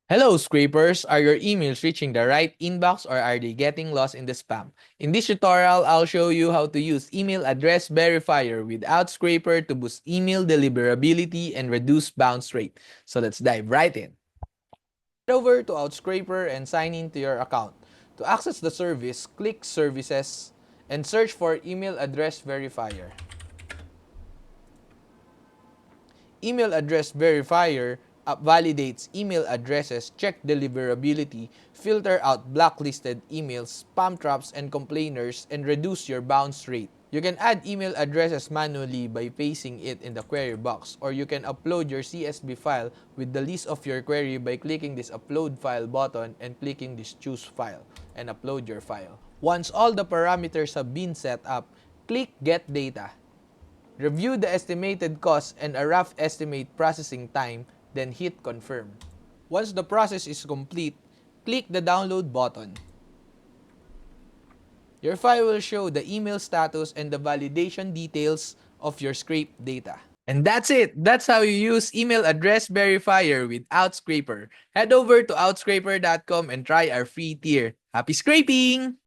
Hello, scrapers! Are your emails reaching the right inbox or are they getting lost in the spam? In this tutorial, I'll show you how to use email address verifier without scraper to boost email deliverability and reduce bounce rate. So let's dive right in. Head over to Outscraper and sign in to your account. To access the service, click Services and search for Email Address Verifier. Email Address Verifier validates email addresses, check deliverability, filter out blacklisted emails, spam traps, and complainers, and reduce your bounce rate. You can add email addresses manually by pasting it in the query box, or you can upload your CSV file with the list of your query by clicking this Upload File button and clicking this Choose File, and upload your file. Once all the parameters have been set up, click Get Data. Review the estimated cost and a rough estimate processing time, then hit Confirm. Once the process is complete, click the Download button. Your file will show the email status and the validation details of your scraped data. And that's it! That's how you use email address verifier with Outscraper. Head over to outscraper.com and try our free tier. Happy scraping!